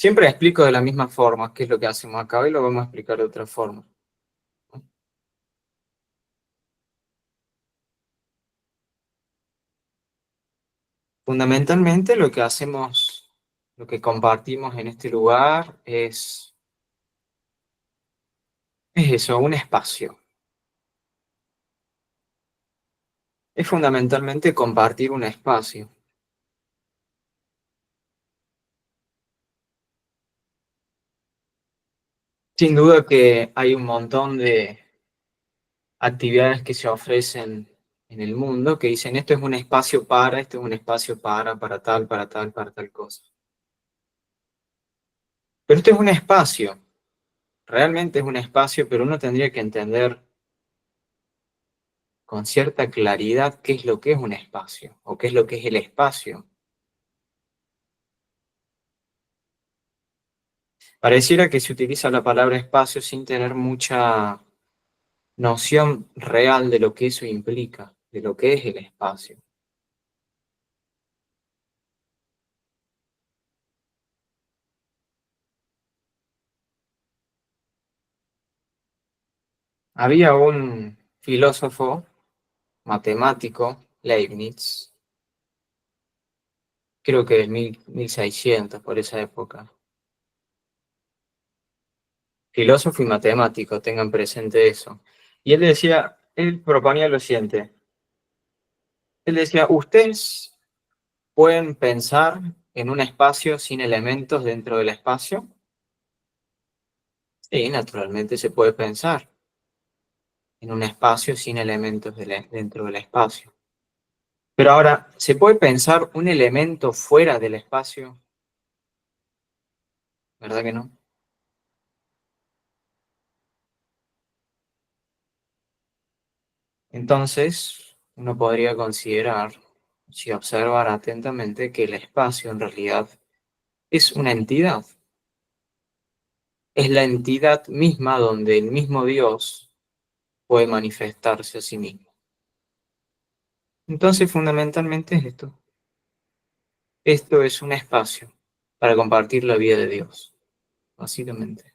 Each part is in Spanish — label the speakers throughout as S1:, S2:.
S1: Siempre explico de la misma forma qué es lo que hacemos acá y lo vamos a explicar de otra forma. Fundamentalmente lo que hacemos, lo que compartimos en este lugar es eso, un espacio. Es fundamentalmente compartir un espacio. Sin duda que hay un montón de actividades que se ofrecen en el mundo que dicen esto es un espacio para, esto es un espacio para tal, para tal, para tal cosa. Pero esto es un espacio, realmente es un espacio, pero uno tendría que entender con cierta claridad qué es lo que es un espacio o qué es lo que es el espacio. Pareciera que se utiliza la palabra espacio sin tener mucha noción real de lo que eso implica, de lo que es el espacio. Había un filósofo matemático, Leibniz, creo que del 1600, por esa época. Filósofo y matemático, tengan presente eso. Y él decía, él proponía lo siguiente, él decía, ustedes pueden pensar en un espacio sin elementos dentro del espacio. Sí, naturalmente se puede pensar en un espacio sin elementos dentro del espacio. Pero ahora, ¿se puede pensar un elemento fuera del espacio? ¿Verdad que no? Entonces, uno podría considerar, si observar atentamente, que el espacio en realidad es una entidad. Es la entidad misma donde el mismo Dios puede manifestarse a sí mismo. Entonces, fundamentalmente es esto. Esto es un espacio para compartir la vida de Dios, básicamente.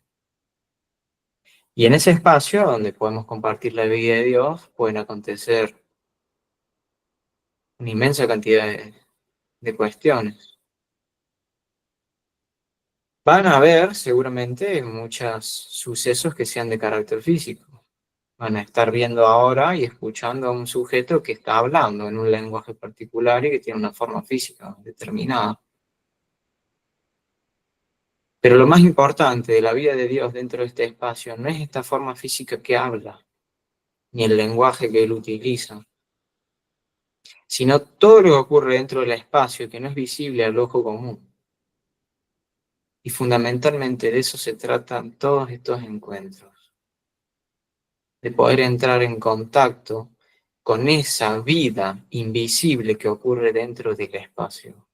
S1: Y en ese espacio donde podemos compartir la vida de Dios, pueden acontecer una inmensa cantidad de cuestiones. Van a haber seguramente muchos sucesos que sean de carácter físico. Van a estar viendo ahora y escuchando a un sujeto que está hablando en un lenguaje particular y que tiene una forma física determinada. Pero lo más importante de la vida de Dios dentro de este espacio no es esta forma física que habla, ni el lenguaje que él utiliza, sino todo lo que ocurre dentro del espacio que no es visible al ojo común. Y fundamentalmente de eso se tratan todos estos encuentros, de poder entrar en contacto con esa vida invisible que ocurre dentro del espacio.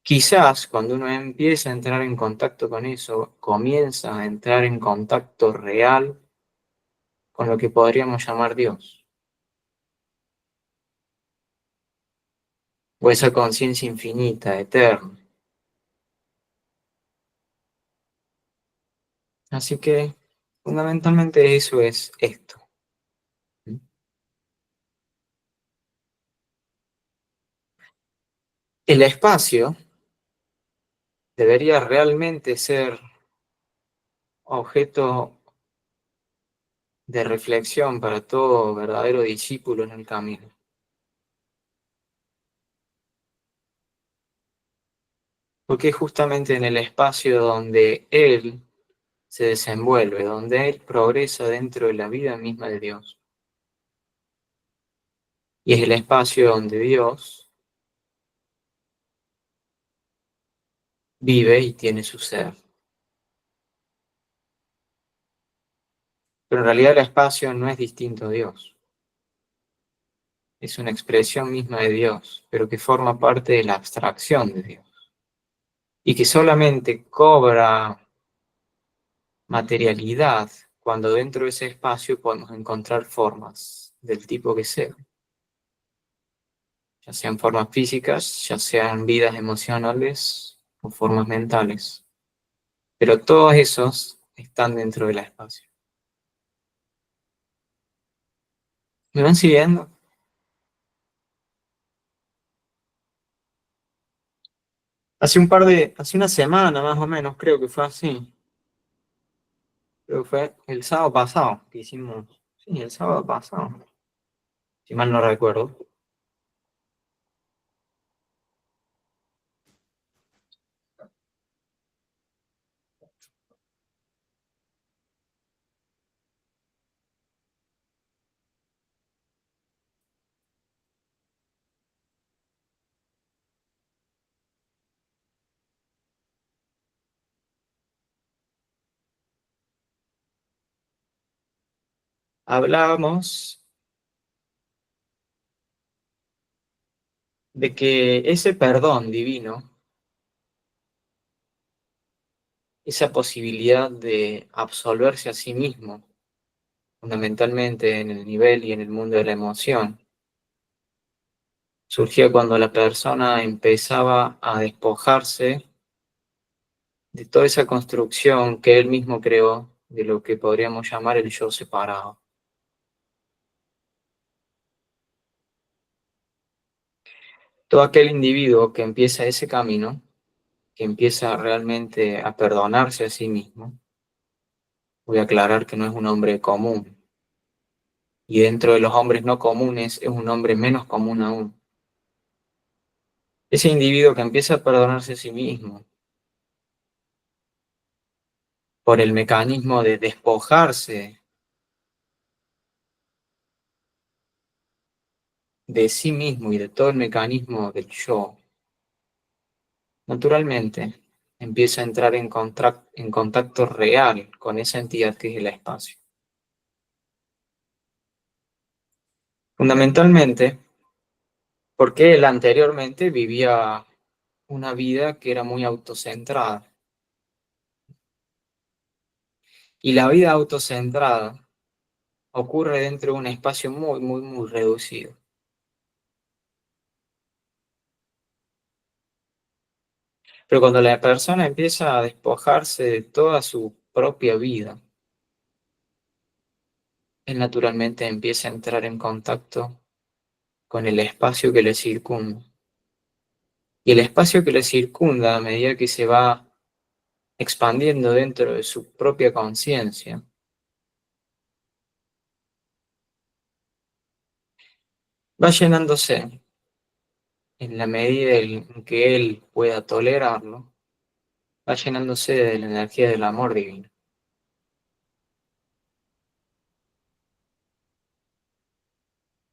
S1: Quizás cuando uno empieza a entrar en contacto con eso, comienza a entrar en contacto real con lo que podríamos llamar Dios, o esa conciencia infinita, eterna. Así que fundamentalmente eso es esto. El espacio debería realmente ser objeto de reflexión para todo verdadero discípulo en el camino. Porque es justamente en el espacio donde Él se desenvuelve, donde Él progresa dentro de la vida misma de Dios. Y es el espacio donde Dios vive y tiene su ser. Pero en realidad el espacio no es distinto a Dios. Es una expresión misma de Dios, pero que forma parte de la abstracción de Dios. Y que solamente cobra materialidad cuando dentro de ese espacio podemos encontrar formas del tipo que sea. ya sean formas físicas, ya sean vidas emocionales o formas mentales. Pero todos esos están dentro del espacio. ¿Me van siguiendo? Hace una semana más o menos, creo que fue así. Creo que fue el sábado pasado que hicimos. Sí, el sábado pasado, si mal no recuerdo. Hablábamos de que ese perdón divino, esa posibilidad de absolverse a sí mismo, fundamentalmente en el nivel y en el mundo de la emoción, surgía cuando la persona empezaba a despojarse de toda esa construcción que él mismo creó de lo que podríamos llamar el yo separado. Todo aquel individuo que empieza ese camino, que empieza realmente a perdonarse a sí mismo, voy a aclarar que no es un hombre común, y dentro de los hombres no comunes es un hombre menos común aún. Ese individuo que empieza a perdonarse a sí mismo por el mecanismo de despojarse de sí mismo y de todo el mecanismo del yo, naturalmente empieza a entrar en contacto real con esa entidad que es el espacio. Fundamentalmente, porque él anteriormente vivía una vida que era muy autocentrada. Y la vida autocentrada ocurre dentro de un espacio muy, muy, muy reducido. Pero cuando la persona empieza a despojarse de toda su propia vida, él naturalmente empieza a entrar en contacto con el espacio que le circunda. Y el espacio que le circunda, a medida que se va expandiendo dentro de su propia conciencia, va llenándose en la medida en que él pueda tolerarlo, va llenándose de la energía del amor divino.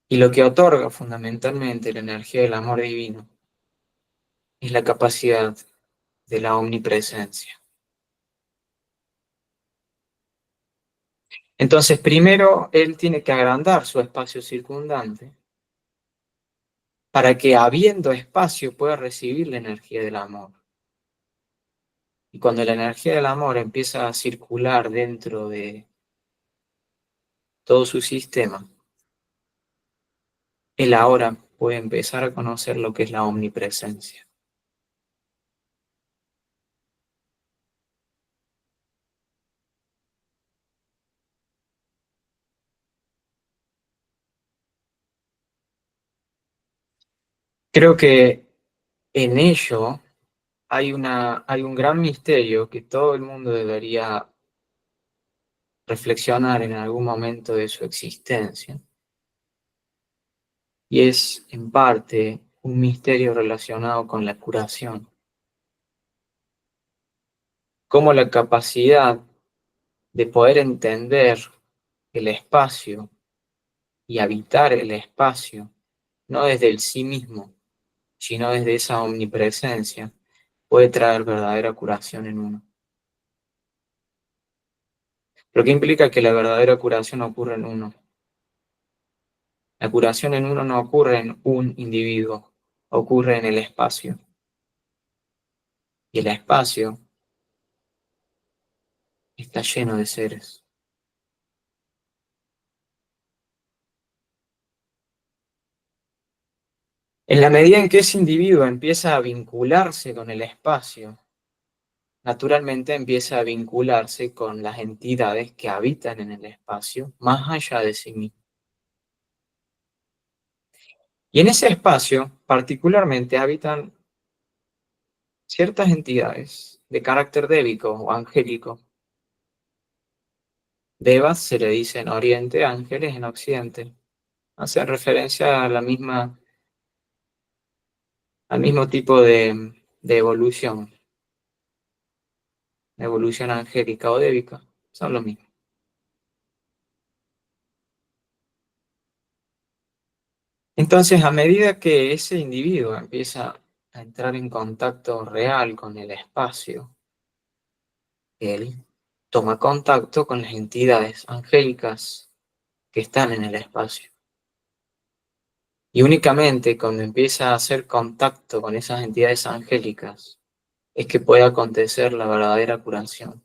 S1: Y lo que otorga fundamentalmente la energía del amor divino es la capacidad de la omnipresencia. Entonces, primero él tiene que agrandar su espacio circundante para que, habiendo espacio, pueda recibir la energía del amor. Y cuando la energía del amor empieza a circular dentro de todo su sistema, él ahora puede empezar a conocer lo que es la omnipresencia. Creo que en ello hay un gran misterio que todo el mundo debería reflexionar en algún momento de su existencia. Y es en parte un misterio relacionado con la curación. Cómo la capacidad de poder entender el espacio y habitar el espacio, no desde el sí mismo, sino desde esa omnipresencia, puede traer verdadera curación en uno. Lo que implica que la verdadera curación ocurre en uno. La curación en uno no ocurre en un individuo, ocurre en el espacio. Y el espacio está lleno de seres. En la medida en que ese individuo empieza a vincularse con el espacio, naturalmente empieza a vincularse con las entidades que habitan en el espacio, más allá de sí mismo. Y en ese espacio, particularmente, habitan ciertas entidades de carácter débico o angélico. Devas se le dice en Oriente, ángeles en Occidente. Hace referencia a al mismo tipo de evolución angélica o débica. Son lo mismo. Entonces, a medida que ese individuo empieza a entrar en contacto real con el espacio, él toma contacto con las entidades angélicas que están en el espacio. Y únicamente cuando empieza a hacer contacto con esas entidades angélicas es que puede acontecer la verdadera curación.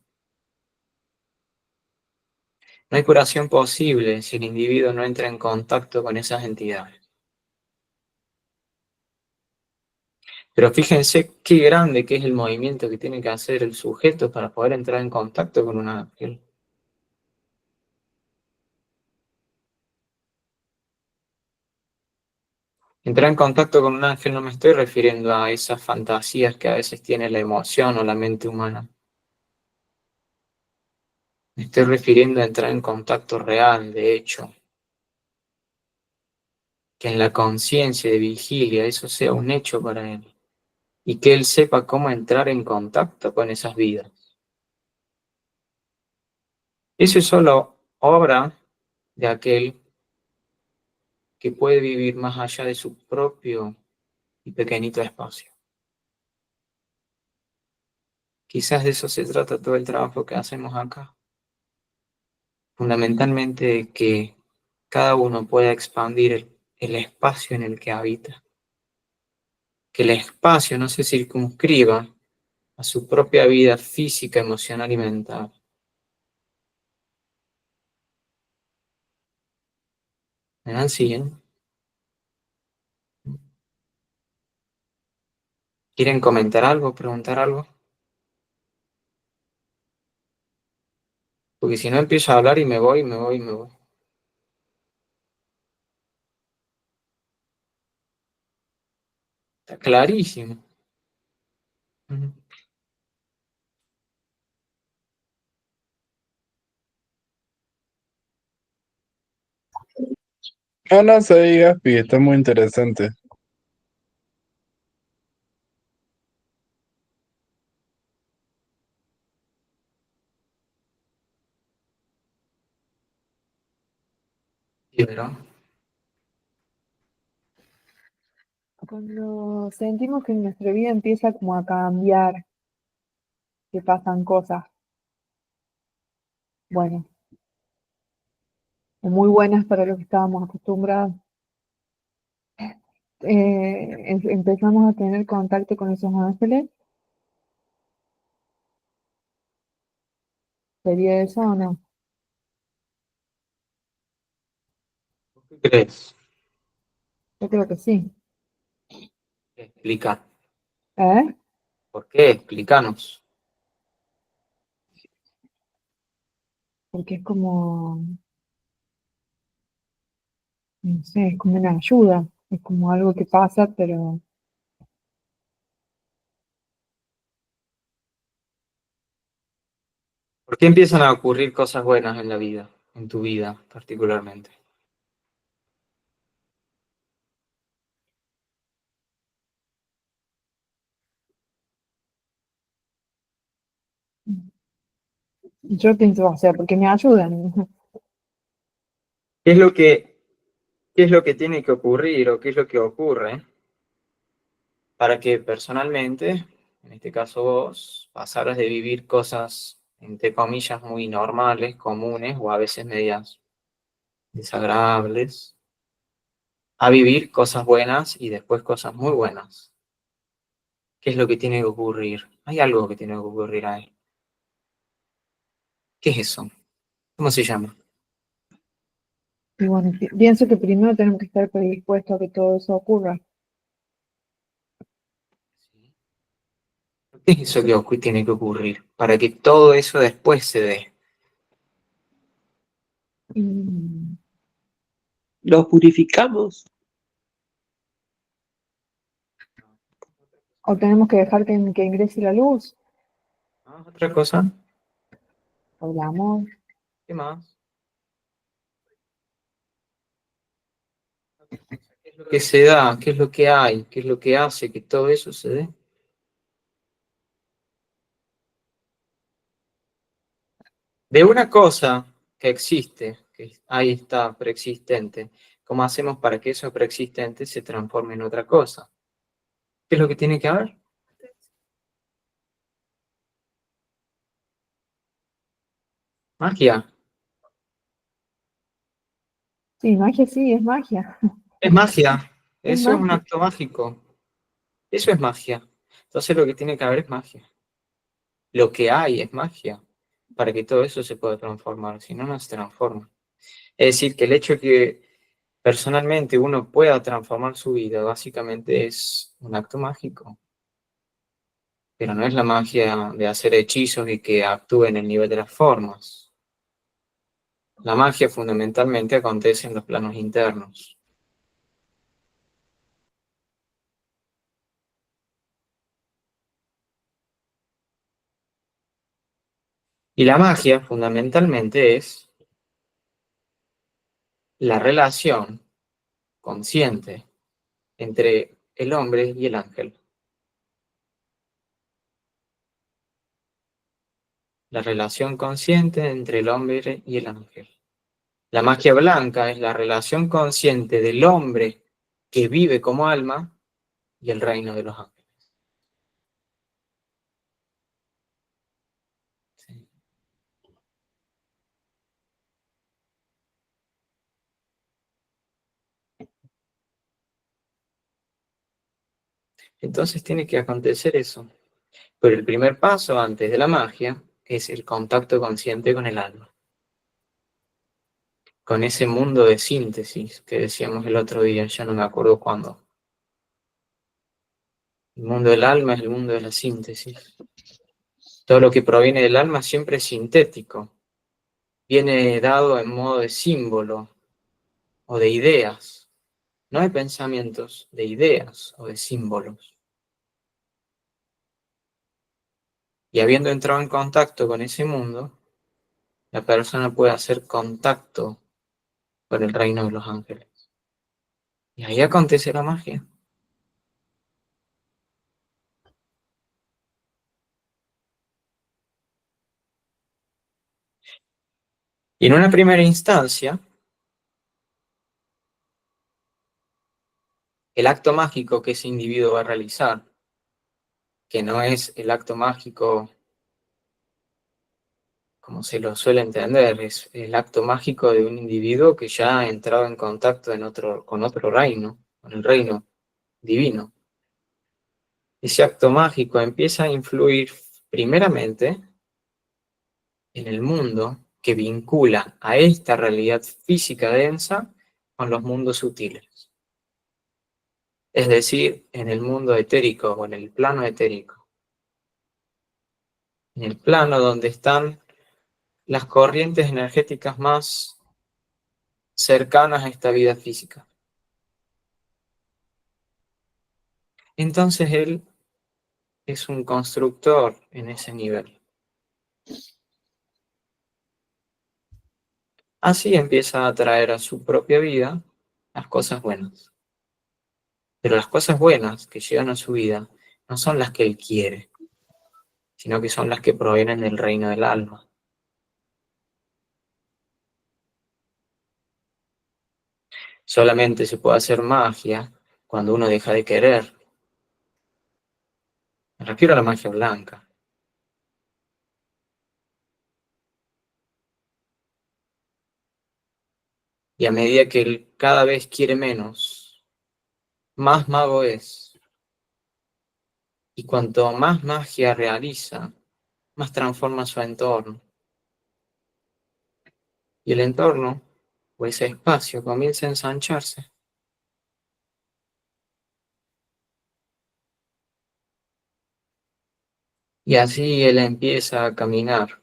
S1: No hay curación posible si el individuo no entra en contacto con esas entidades. Pero fíjense qué grande que es el movimiento que tiene que hacer el sujeto para poder entrar en contacto con un ángel. Entrar en contacto con un ángel no me estoy refiriendo a esas fantasías que a veces tiene la emoción o la mente humana. Me estoy refiriendo a entrar en contacto real, de hecho, que en la conciencia de vigilia eso sea un hecho para él y que él sepa cómo entrar en contacto con esas vidas. Eso es solo obra de aquel que puede vivir más allá de su propio y pequeñito espacio. Quizás de eso se trata todo el trabajo que hacemos acá. Fundamentalmente de que cada uno pueda expandir el espacio en el que habita. Que el espacio no se circunscriba a su propia vida física, emocional y mental. ¿Me dan siguen? ¿Quieren comentar algo, preguntar algo? Porque si no empiezo a hablar y me voy, me voy, me voy. Está clarísimo. Ujú.
S2: Ah, no se diga, Pi, está muy interesante.
S1: Sí, pero
S3: Cuando sentimos que nuestra vida empieza como a cambiar, que pasan cosas, bueno, o muy buenas para los que estábamos acostumbrados, empezamos a tener contacto con esos ángeles, ¿sería eso o no?
S1: ¿qué crees?
S3: Yo creo que sí.
S1: Explica.
S3: ¿Eh?
S1: ¿Por qué? Explícanos.
S3: Porque es como, no sé, es como una ayuda, es como algo que pasa, pero
S1: ¿Por qué empiezan a ocurrir cosas buenas en la vida, en tu vida particularmente?
S3: yo pienso, o sea, porque me ayudan.
S1: ¿Qué es lo qué es lo que tiene que ocurrir o qué es lo que ocurre para que personalmente, en este caso vos, pasaras de vivir cosas, entre comillas, muy normales, comunes o a veces medias desagradables, a vivir cosas buenas y después cosas muy buenas? ¿Qué es lo que tiene que ocurrir? Hay algo que tiene que ocurrir ahí. ¿Qué es eso? ¿Cómo se llama?
S3: Y bueno, pienso que primero tenemos que estar predispuestos a que todo eso ocurra.
S1: ¿Qué es eso que tiene que ocurrir para que todo eso después se dé?
S3: Y
S4: Lo purificamos.
S3: o tenemos que dejar que ingrese la luz,
S1: ¿Ah, otra cosa?
S3: o el amor.
S1: ¿Qué más? ¿Qué es lo que se da? ¿Qué es lo que hay? ¿Qué es lo que hace que todo eso se dé? De una cosa que existe, que ahí está preexistente, ¿cómo hacemos para que eso preexistente se transforme en otra cosa? ¿Qué es lo que tiene que haber? Magia.
S3: Sí, magia sí, es magia.
S1: Es magia.
S3: Es
S1: Eso es un
S3: magia.
S1: acto mágico. Eso es magia. Entonces lo que tiene que haber es magia. Lo que hay es magia para que todo eso se pueda transformar. Si no, no se transforma. Es decir, que el hecho de que personalmente uno pueda transformar su vida básicamente es un acto mágico. Pero no es la magia de hacer hechizos y que actúe en el nivel de las formas. La magia fundamentalmente acontece en los planos internos. Y la magia fundamentalmente es la relación consciente entre el hombre y el ángel. La relación consciente entre el hombre y el ángel. La magia blanca es la relación consciente del hombre que vive como alma y el reino de los ángeles. Sí. Entonces tiene que acontecer eso. Pero el primer paso antes de la magia es el contacto consciente con el alma, con ese mundo de síntesis que decíamos el otro día, ya no me acuerdo cuándo. El mundo del alma es el mundo de la síntesis. Todo lo que proviene del alma siempre es sintético, viene dado en modo de símbolo o de ideas, no de pensamientos, de ideas o de símbolos. Y habiendo entrado en contacto con ese mundo, la persona puede hacer contacto con el reino de los ángeles. Y ahí acontece la magia. Y en una primera instancia, el acto mágico que ese individuo va a realizar, que no es el acto mágico como se lo suele entender, es el acto mágico de un individuo que ya ha entrado en contacto con otro reino, con el reino divino. Ese acto mágico empieza a influir primeramente en el mundo que vincula a esta realidad física densa con los mundos sutiles. Es decir, en el mundo etérico o en el plano etérico. En el plano donde están las corrientes energéticas más cercanas a esta vida física. Entonces él es un constructor en ese nivel. Así empieza a traer a su propia vida las cosas buenas. Pero las cosas buenas que llegan a su vida no son las que él quiere, sino que son las que provienen del reino del alma. Solamente se puede hacer magia cuando uno deja de querer. Me refiero a la magia blanca. Y a medida que él cada vez quiere menos, más mago es. Y cuanto más magia realiza, más transforma su entorno. Y el entorno, o ese espacio, comienza a ensancharse. Y así él empieza a caminar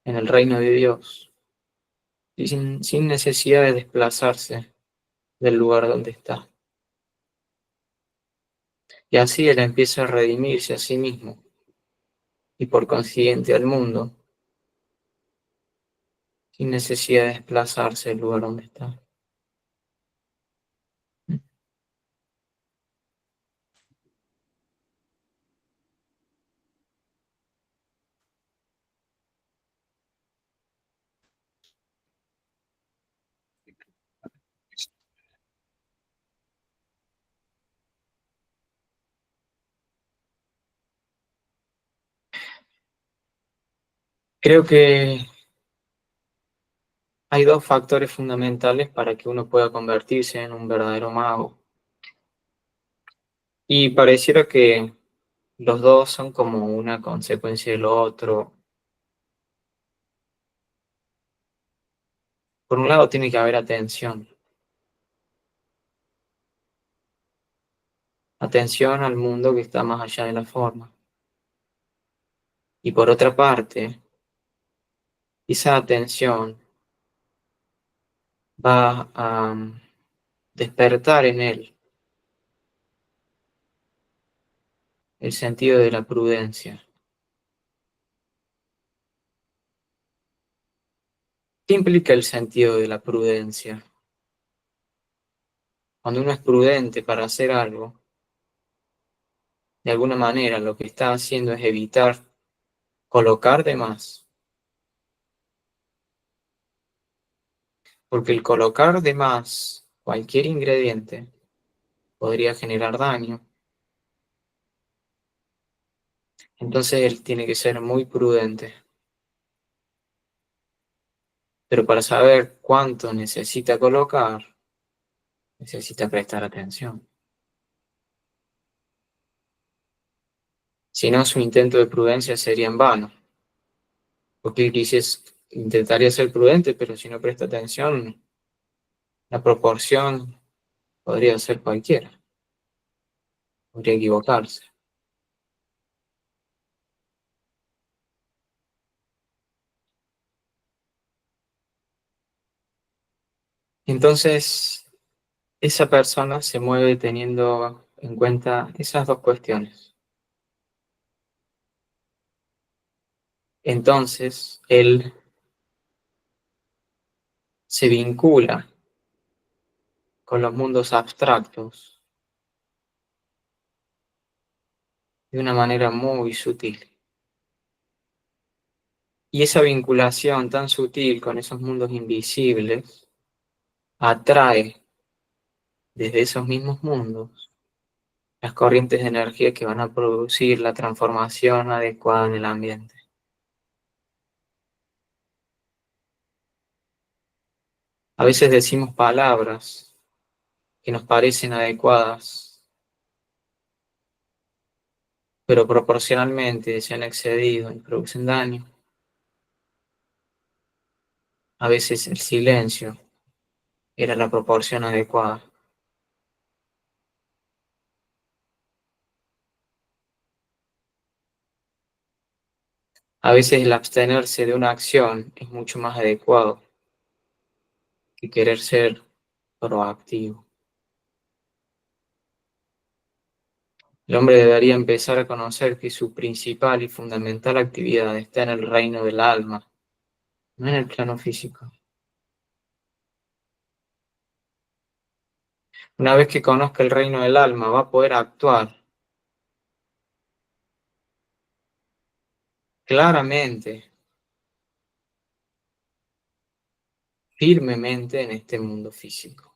S1: en el reino de Dios, y sin necesidad de desplazarse del lugar donde está. Y así él empieza a redimirse a sí mismo y por consiguiente al mundo, sin necesidad de desplazarse del lugar donde está. Creo que hay dos factores fundamentales para que uno pueda convertirse en un verdadero mago. Y pareciera que los dos son como una consecuencia del otro. Por un lado tiene que haber atención. Atención al mundo que está más allá de la forma. Y por otra parte, esa atención va a despertar en él el sentido de la prudencia. ¿Qué implica el sentido de la prudencia? Cuando uno es prudente para hacer algo, de alguna manera lo que está haciendo es evitar colocar de más. Porque el colocar de más cualquier ingrediente podría generar daño. Entonces él tiene que ser muy prudente. Pero para saber cuánto necesita colocar, necesita prestar atención. Si no, su intento de prudencia sería en vano. Porque él intentaría ser prudente, pero si no presta atención, la proporción podría ser cualquiera. Podría equivocarse. Entonces, esa persona se mueve teniendo en cuenta esas dos cuestiones. Entonces, él se vincula con los mundos abstractos de una manera muy sutil. Y esa vinculación tan sutil con esos mundos invisibles atrae desde esos mismos mundos las corrientes de energía que van a producir la transformación adecuada en el ambiente. A veces decimos palabras que nos parecen adecuadas, pero proporcionalmente se han excedido y producen daño. A veces el silencio era la proporción adecuada. A veces el abstenerse de una acción es mucho más adecuado que querer ser proactivo. El hombre debería empezar a conocer que su principal y fundamental actividad está en el reino del alma, no en el plano físico. Una vez que conozca el reino del alma, va a poder actuar claramente, firmemente en este mundo físico.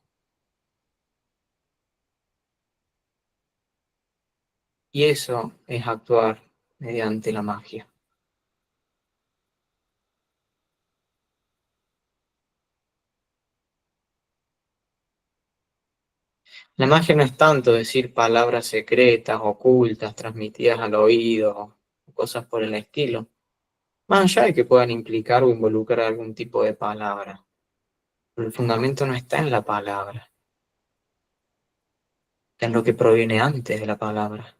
S1: Y eso es actuar mediante la magia. La magia no es tanto decir palabras secretas, ocultas, transmitidas al oído, o cosas por el estilo. Más allá de que puedan implicar o involucrar algún tipo de palabra. Pero el fundamento no está en la palabra, está en lo que proviene antes de la palabra.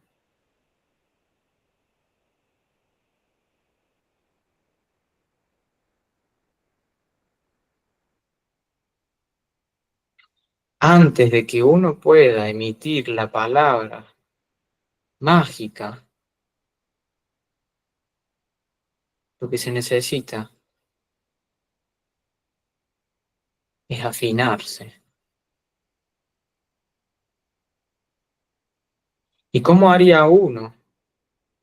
S1: antes de que uno pueda emitir la palabra mágica, lo que se necesita es afinarse. ¿Y cómo haría uno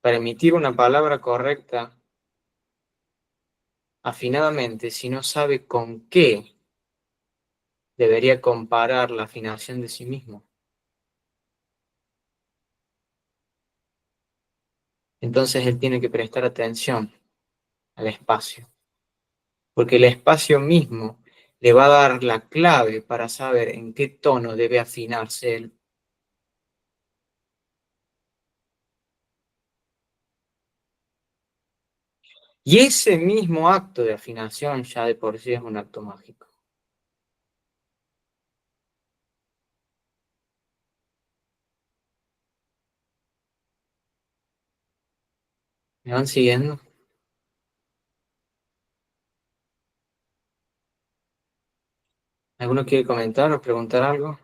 S1: para emitir una palabra correcta afinadamente si no sabe con qué debería comparar la afinación de sí mismo? Entonces él tiene que prestar atención al espacio, porque el espacio mismo le va a dar la clave para saber en qué tono debe afinarse él. Y ese mismo acto de afinación ya de por sí es un acto mágico. ¿Me van siguiendo? ¿Alguno quiere comentar o preguntar algo?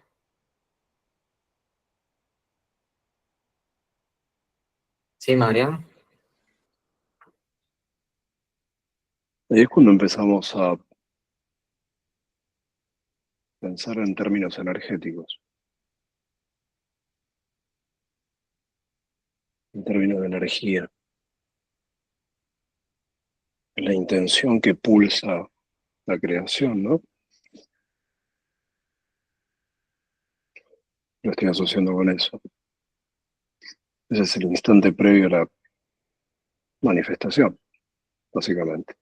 S1: Sí, Mariano.
S5: Ahí es cuando empezamos a pensar en términos energéticos, en términos de energía, en la intención que pulsa la creación, ¿no? Lo estoy asociando con eso. Ese es el instante previo a la manifestación, básicamente.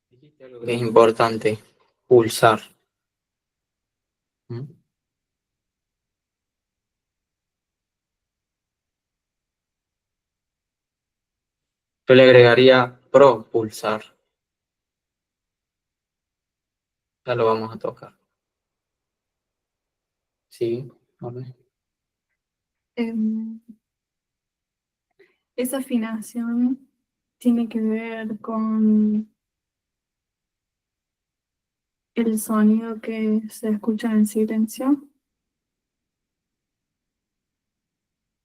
S1: Dijiste algo que es importante, pulsar. ¿Mm? Yo le agregaría propulsar. Ya lo vamos a tocar. Sí, a ver.
S6: Em, Esa afinación tiene que ver con el sonido que se escucha en silencio,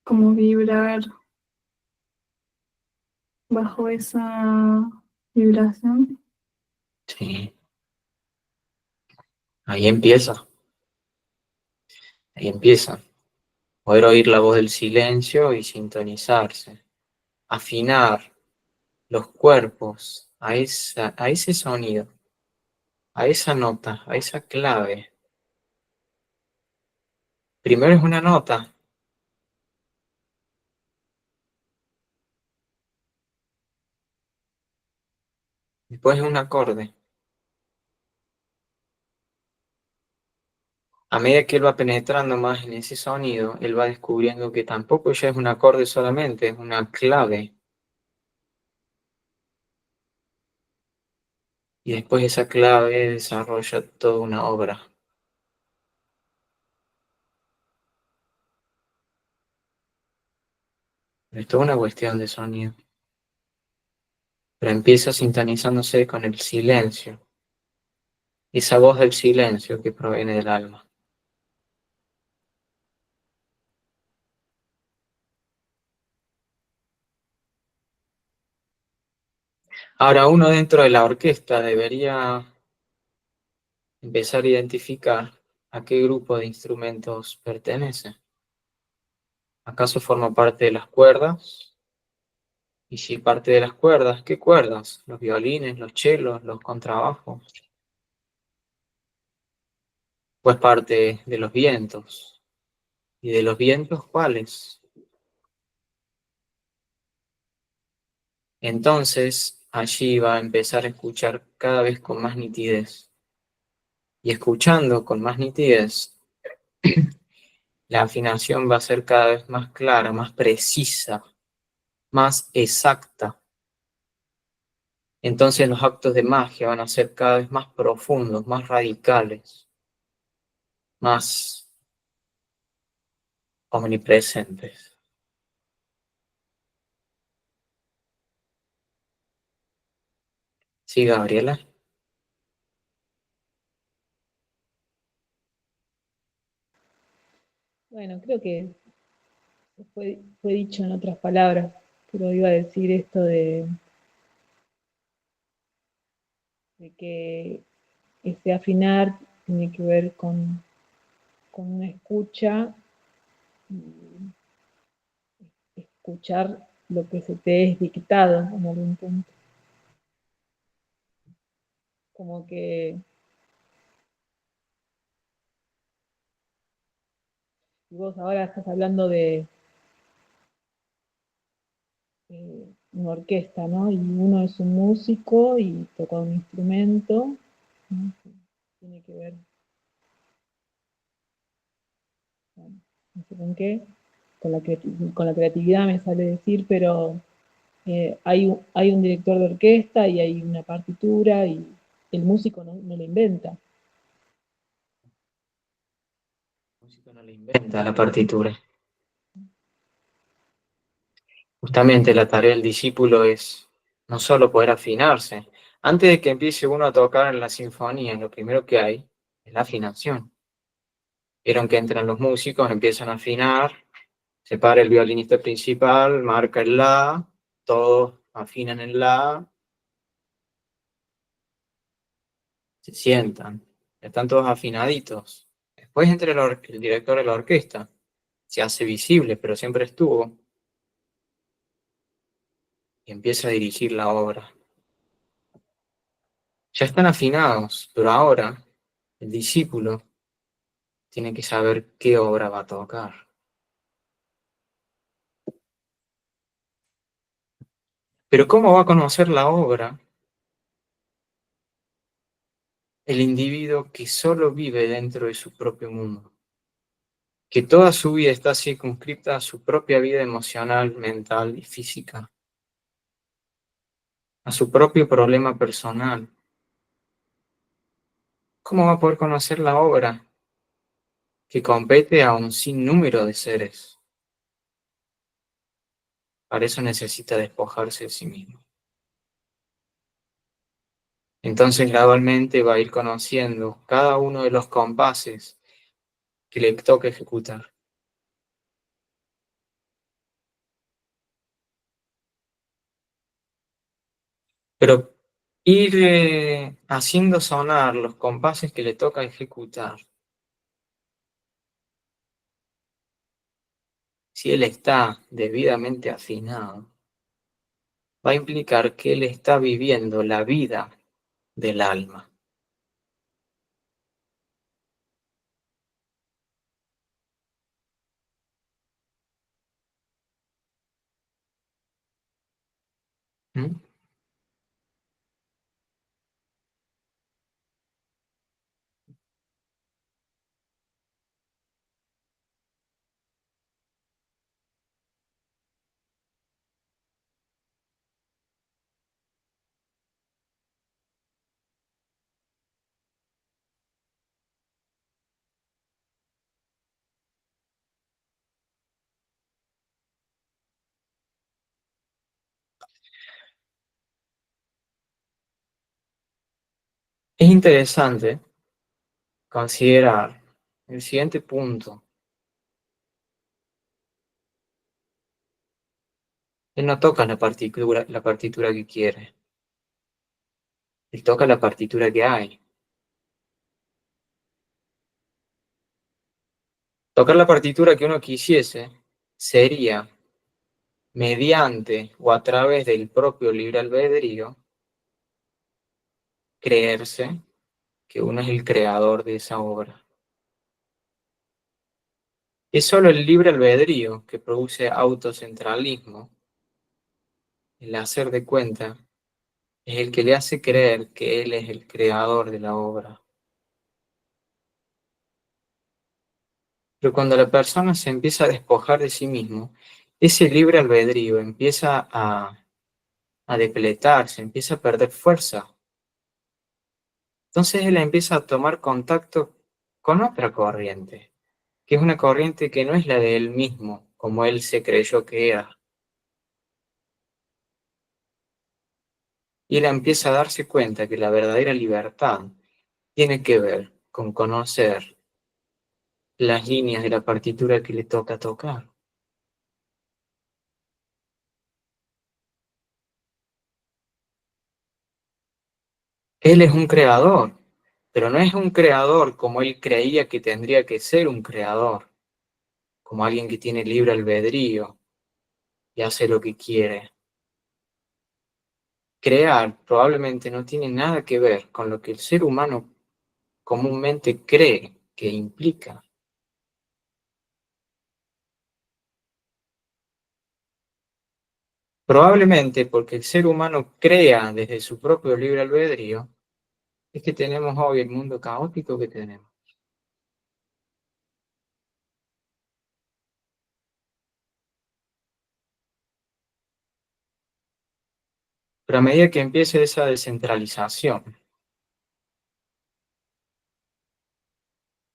S6: como vibrar bajo esa vibración.
S1: Sí, ahí empieza. Ahí empieza. Poder oír la voz del silencio y sintonizarse. Afinar los cuerpos a ese sonido, a esa nota, a esa clave. Primero es una nota, después es un acorde. A medida que él va penetrando más en ese sonido, él va descubriendo que tampoco ya es un acorde solamente, es una clave. Y después esa clave desarrolla toda una obra. Es toda una cuestión de sonido. Pero empieza sintonizándose con el silencio. Esa voz del silencio que proviene del alma. Ahora uno dentro de la orquesta debería empezar a identificar a qué grupo de instrumentos pertenece. ¿Acaso forma parte de las cuerdas? Y si parte de las cuerdas, ¿qué cuerdas? Los violines, los chelos, los contrabajos. Pues parte de los vientos. ¿Y de los vientos cuáles? Entonces allí va a empezar a escuchar cada vez con más nitidez Y escuchando con más nitidez, la afinación va a ser cada vez más clara, más precisa, más exacta. Entonces los actos de magia van a ser cada vez más profundos, más radicales, más omnipresentes. Sí, Gabriela.
S7: Bueno, creo que fue dicho en otras palabras, pero iba a decir esto de que ese afinar tiene que ver con una escucha, y escuchar lo que se te es dictado en algún punto. Como que vos ahora estás hablando de una orquesta, ¿no? Y uno es un músico y toca un instrumento, ¿no? Tiene que ver, bueno, no sé con qué, con la creatividad me sale decir, pero hay un director de orquesta y hay una partitura y el músico no lo inventa.
S1: El músico no le inventa la partitura. Justamente la tarea del discípulo es no solo poder afinarse. Antes de que empiece uno a tocar en la sinfonía, lo primero que hay es la afinación. Vieron que entran los músicos, empiezan a afinar, se para el violinista principal, marca el la, todos afinan el la, se sientan, están todos afinaditos. Después entra el director de la orquesta, se hace visible, pero siempre estuvo, y empieza a dirigir la obra. Ya están afinados, pero ahora el discípulo tiene que saber qué obra va a tocar. Pero ¿cómo va a conocer la obra el individuo que solo vive dentro de su propio mundo? Que toda su vida está circunscripta a su propia vida emocional, mental y física, a su propio problema personal. ¿Cómo va a poder conocer la obra que compete a un sinnúmero de seres? Para eso necesita despojarse de sí mismo. Entonces gradualmente va a ir conociendo cada uno de los compases que le toca ejecutar. Pero ir haciendo sonar los compases que le toca ejecutar, si él está debidamente afinado, va a implicar que él está viviendo la vida del alma. ¿Mm? Es interesante considerar el siguiente punto. Él no toca la partitura que quiere, él toca la partitura que hay. Tocar la partitura que uno quisiese sería, mediante o a través del propio libre albedrío, creerse que uno es el creador de esa obra. Es solo el libre albedrío que produce autocentralismo. El hacer de cuenta es el que le hace creer que él es el creador de la obra. Pero cuando la persona se empieza a despojar de sí mismo, ese libre albedrío empieza a depletarse, empieza a perder fuerza. Entonces él empieza a tomar contacto con otra corriente, que es una corriente que no es la de él mismo, como él se creyó que era. Y él empieza a darse cuenta que la verdadera libertad tiene que ver con conocer las líneas de la partitura que le toca tocar. Él es un creador, pero no es un creador como él creía que tendría que ser un creador, como alguien que tiene libre albedrío y hace lo que quiere. Crear probablemente no tiene nada que ver con lo que el ser humano comúnmente cree que implica. Probablemente porque el ser humano crea desde su propio libre albedrío, es que tenemos hoy el mundo caótico que tenemos. Pero a medida que empiece esa descentralización,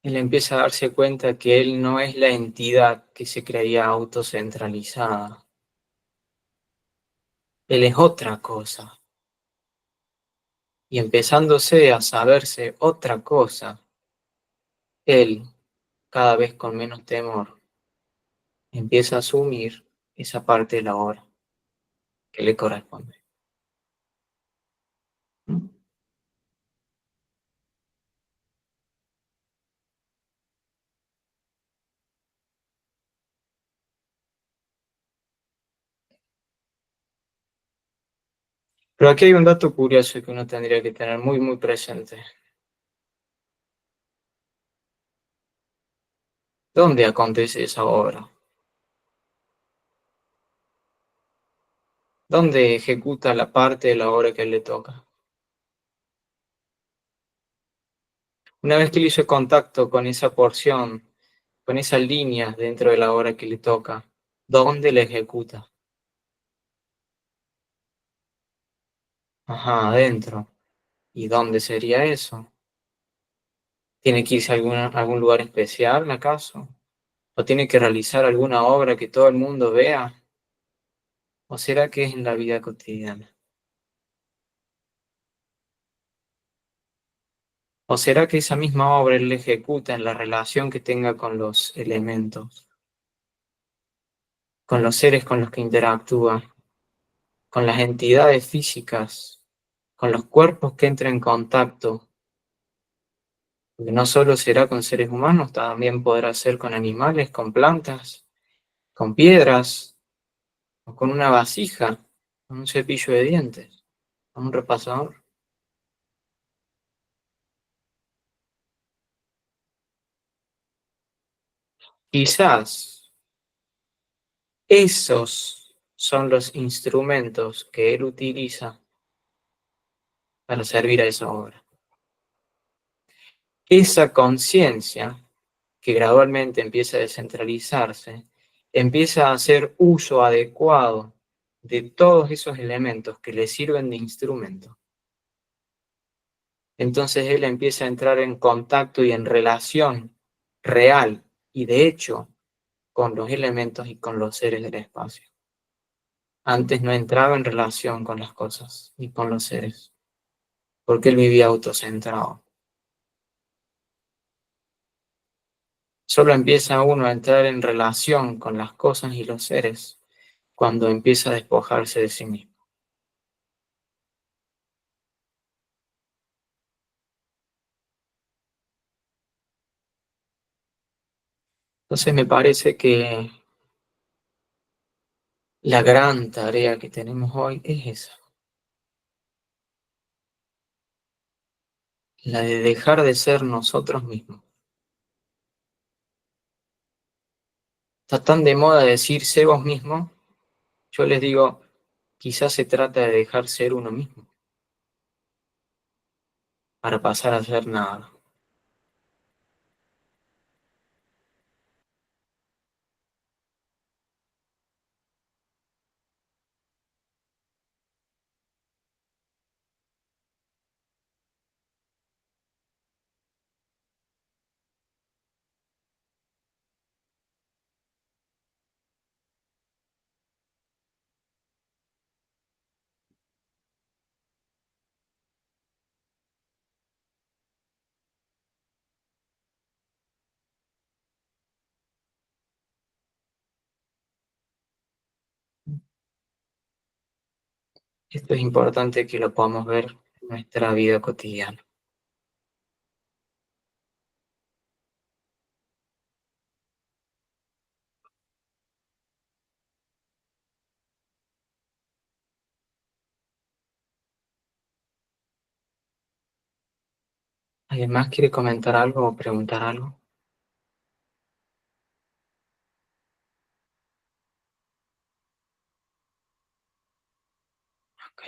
S1: él empieza a darse cuenta que él no es la entidad que se creía autocentralizada. Él es otra cosa. Y empezándose a saberse otra cosa, él, cada vez con menos temor, empieza a asumir esa parte de la obra que le corresponde. ¿Mm? Pero aquí hay un dato curioso que uno tendría que tener muy, muy presente. ¿Dónde acontece esa obra? ¿Dónde ejecuta la parte de la obra que a él le toca? Una vez que él hizo contacto con esa porción, con esas líneas dentro de la obra que le toca, ¿dónde la ejecuta? Ajá, adentro. ¿Y dónde sería eso? ¿Tiene que irse a algún lugar especial, acaso? ¿O tiene que realizar alguna obra que todo el mundo vea? ¿O será que es en la vida cotidiana? ¿O será que esa misma obra él la ejecuta en la relación que tenga con los elementos, con los seres con los que interactúa, con las entidades físicas, con los cuerpos que entra en contacto? Porque no solo será con seres humanos, también podrá ser con animales, con plantas, con piedras, o con una vasija, con un cepillo de dientes, con un repasador. Quizás esos son los instrumentos que él utiliza para servir a esa obra. Esa conciencia que gradualmente empieza a descentralizarse, empieza a hacer uso adecuado de todos esos elementos que le sirven de instrumento. Entonces él empieza a entrar en contacto y en relación real y de hecho con los elementos y con los seres del espacio. Antes no entraba en relación con las cosas ni con los seres, porque él vivía autocentrado. Solo empieza uno a entrar en relación con las cosas y los seres cuando empieza a despojarse de sí mismo. Entonces me parece que la gran tarea que tenemos hoy es esa, la de dejar de ser nosotros mismos. Está tan de moda decir sé vos mismo, yo les digo, quizás se trata de dejar ser uno mismo para pasar a ser nada. Esto es importante que lo podamos ver en nuestra vida cotidiana. ¿Alguien más quiere comentar algo o preguntar algo? Ok.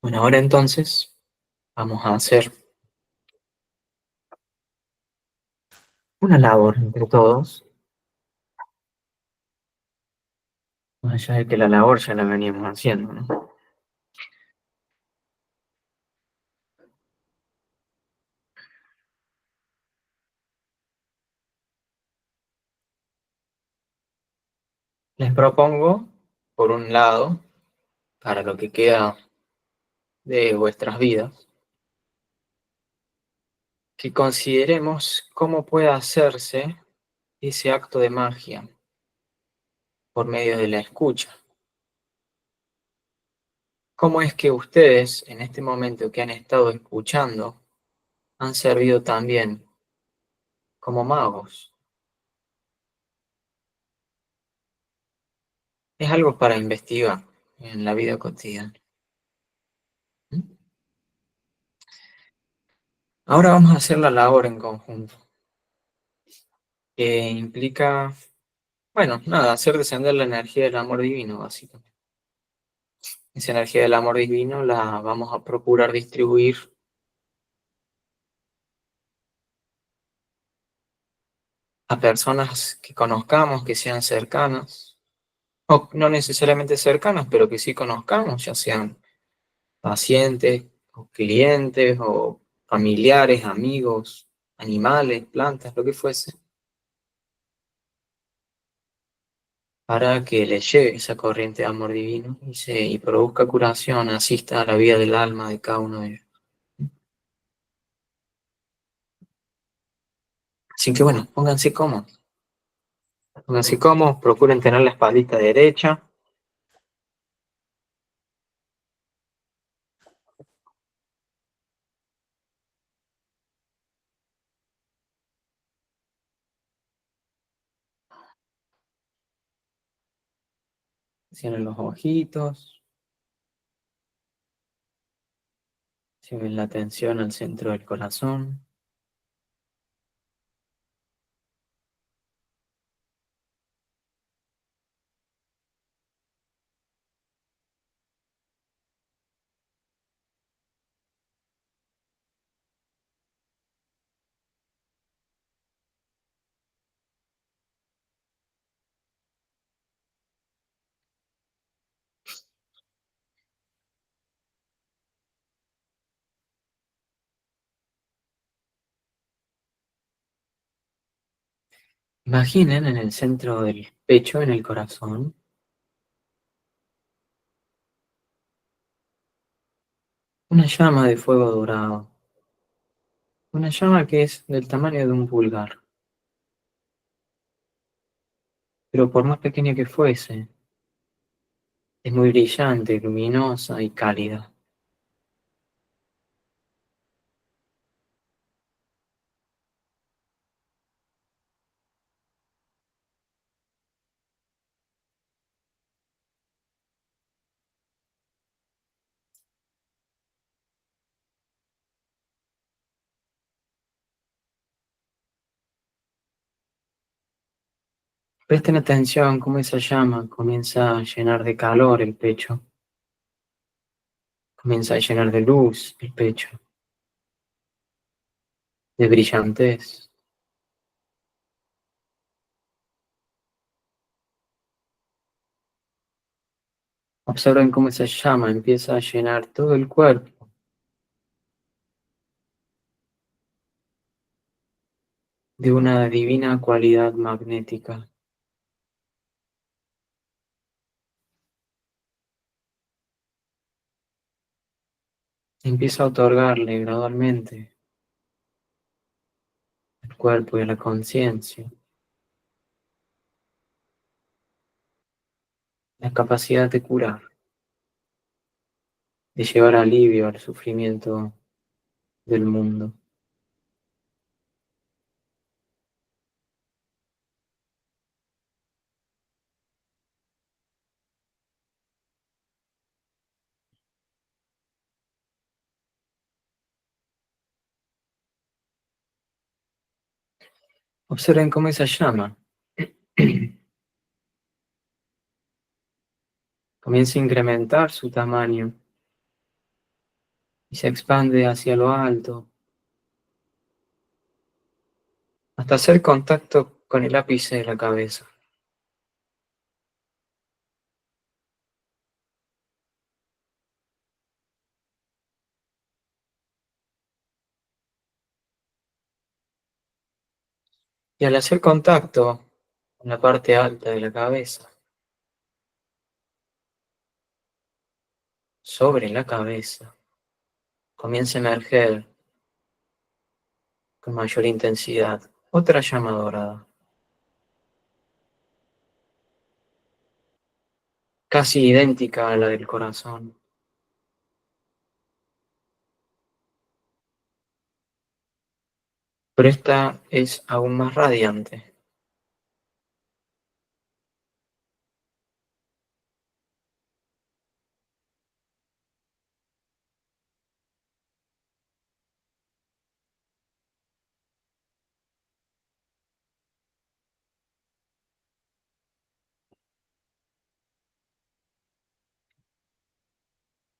S1: Bueno, ahora entonces vamos a hacer una labor entre todos, más allá de que la labor ya la veníamos haciendo, ¿no? Les propongo, por un lado, para lo que queda de vuestras vidas, que consideremos cómo puede hacerse ese acto de magia por medio de la escucha. ¿Cómo es que ustedes, en este momento que han estado escuchando, han servido también como magos? Es algo para investigar en la vida cotidiana. ¿Mm? Ahora vamos a hacer la labor en conjunto, que implica, bueno, nada, hacer descender la energía del amor divino, básicamente. Esa energía del amor divino la vamos a procurar distribuir a personas que conozcamos, que sean cercanas, o no necesariamente cercanas, pero que sí conozcamos, ya sean pacientes, o clientes, o familiares, amigos, animales, plantas, lo que fuese, para que les llegue esa corriente de amor divino y produzca curación, asista a la vida del alma de cada uno de ellos. Así que bueno, pónganse cómodos, procuren tener la espaldita derecha. Cierren los ojitos, lleven la atención al centro del corazón. Imaginen en el centro del pecho, en el corazón, una llama de fuego dorado. Una llama que es del tamaño de un pulgar. Pero por más pequeña que fuese, es muy brillante, luminosa y cálida. Presten atención cómo esa llama comienza a llenar de calor el pecho, comienza a llenar de luz el pecho, de brillantez. Observen cómo esa llama empieza a llenar todo el cuerpo, de una divina cualidad magnética. Empieza a otorgarle gradualmente al cuerpo y a la conciencia la capacidad de curar, de llevar alivio al sufrimiento del mundo. Observen cómo esa llama comienza a incrementar su tamaño y se expande hacia lo alto hasta hacer contacto con el ápice de la cabeza. Y al hacer contacto con la parte alta de la cabeza, sobre la cabeza, comienza a emerger con mayor intensidad otra llama dorada, casi idéntica a la del corazón. Pero esta es aún más radiante.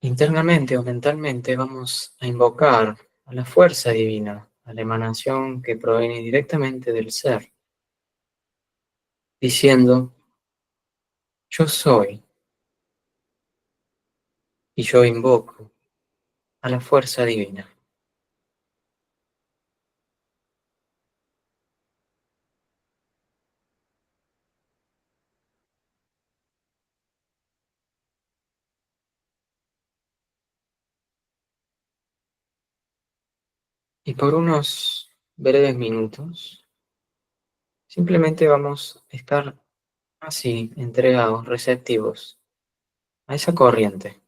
S1: Internamente o mentalmente vamos a invocar a la fuerza divina, a la emanación que proviene directamente del ser, diciendo, yo soy, y yo invoco a la fuerza divina. Y por unos breves minutos, simplemente vamos a estar así, entregados, receptivos a esa corriente.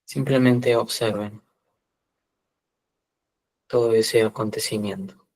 S1: Simplemente observen todo ese acontecimiento.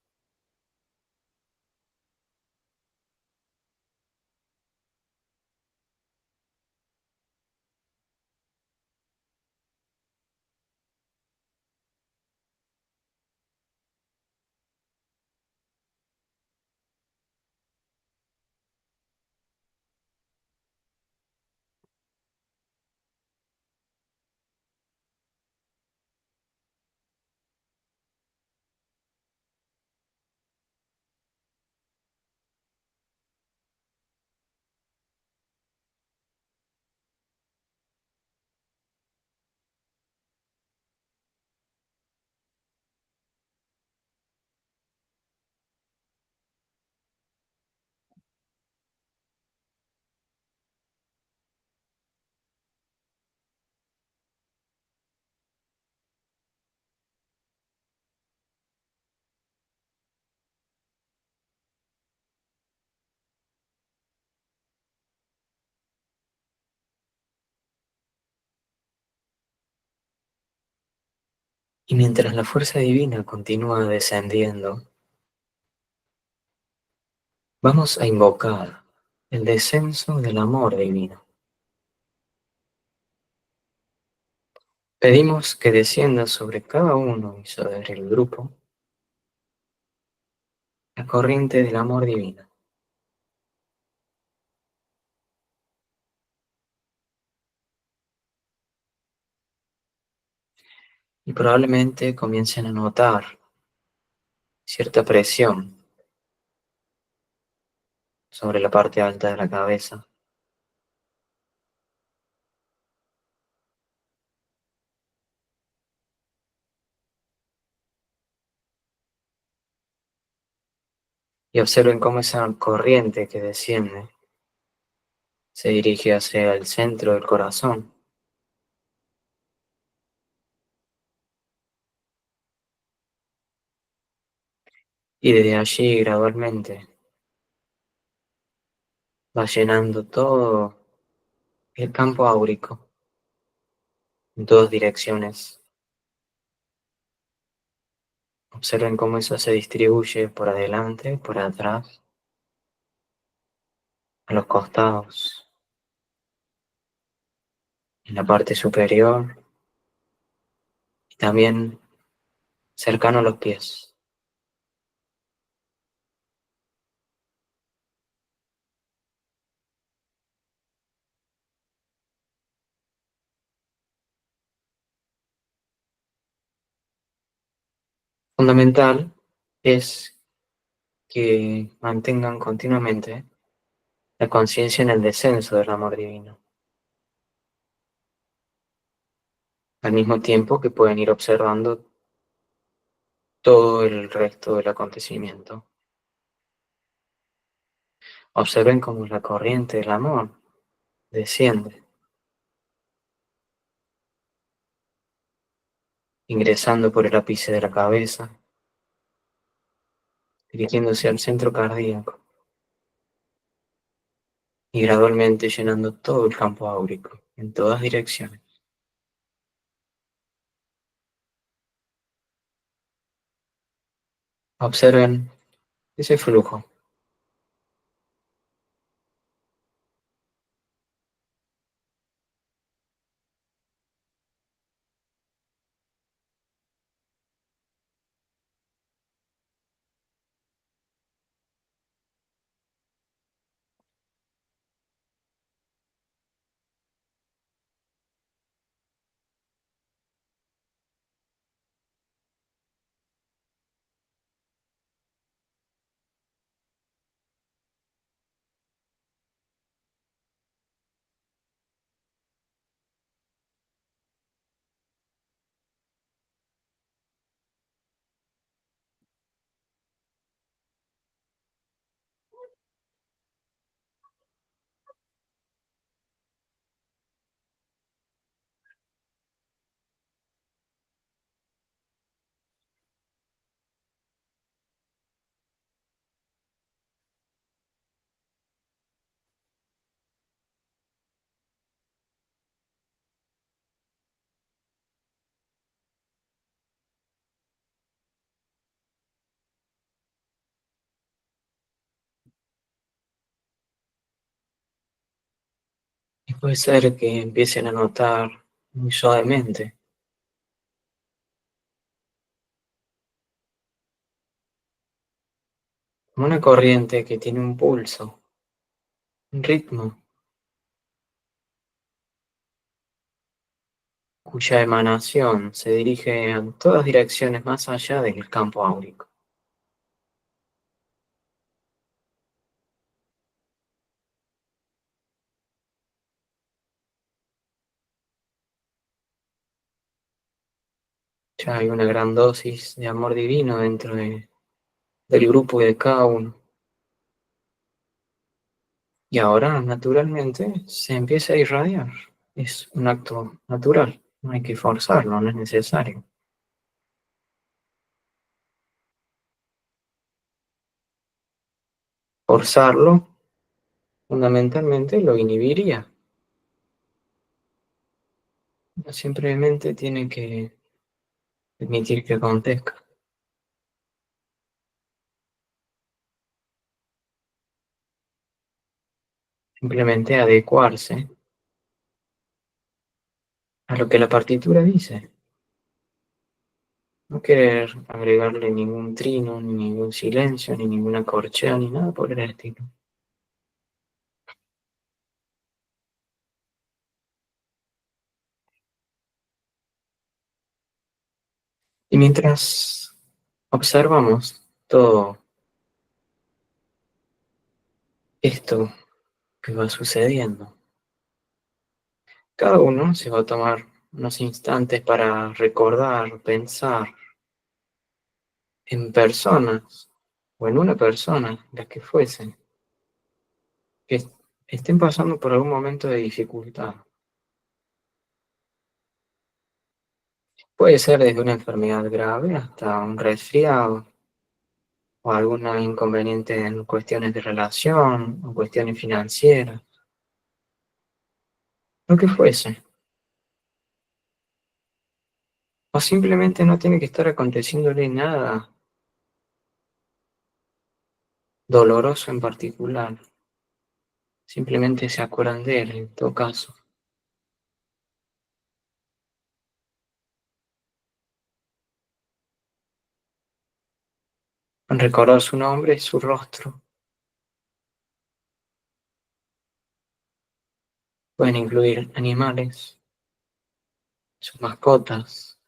S1: Y mientras la fuerza divina continúa descendiendo, vamos a invocar el descenso del amor divino. Pedimos que descienda sobre cada uno y sobre el grupo la corriente del amor divino. Y probablemente comiencen a notar cierta presión sobre la parte alta de la cabeza. Y observen cómo esa corriente que desciende se dirige hacia el centro del corazón. Y desde allí gradualmente va llenando todo el campo áurico en todas direcciones. Observen cómo eso se distribuye por adelante, por atrás, a los costados, en la parte superior y también cercano a los pies. Fundamental es que mantengan continuamente la conciencia en el descenso del amor divino, al mismo tiempo que pueden ir observando todo el resto del acontecimiento. Observen cómo la corriente del amor desciende, ingresando por el ápice de la cabeza, dirigiéndose al centro cardíaco y gradualmente llenando todo el campo áurico, en todas direcciones. Observen ese flujo. Y puede ser que empiecen a notar muy suavemente como una corriente que tiene un pulso, un ritmo, cuya emanación se dirige en todas direcciones más allá del campo áurico. Ya hay una gran dosis de amor divino dentro del grupo y de cada uno. Y ahora, naturalmente, se empieza a irradiar. Es un acto natural, no hay que forzarlo, no es necesario. Forzarlo, fundamentalmente, lo inhibiría. Uno simplemente tiene que permitir que acontezca. Simplemente adecuarse a lo que la partitura dice. No querer agregarle ningún trino, ni ningún silencio, ni ninguna corchea, ni nada por el estilo. Y mientras observamos todo esto que va sucediendo. Cada uno se va a tomar unos instantes para recordar, pensar en personas o en una persona, la que fuesen, que estén pasando por algún momento de dificultad. Puede ser desde una enfermedad grave hasta un resfriado o algún inconveniente en cuestiones de relación o cuestiones financieras, lo que fuese. O simplemente no tiene que estar aconteciéndole nada doloroso en particular. Simplemente se acuerdan de él en todo caso. Recordar su nombre y su rostro. Pueden incluir animales, sus mascotas.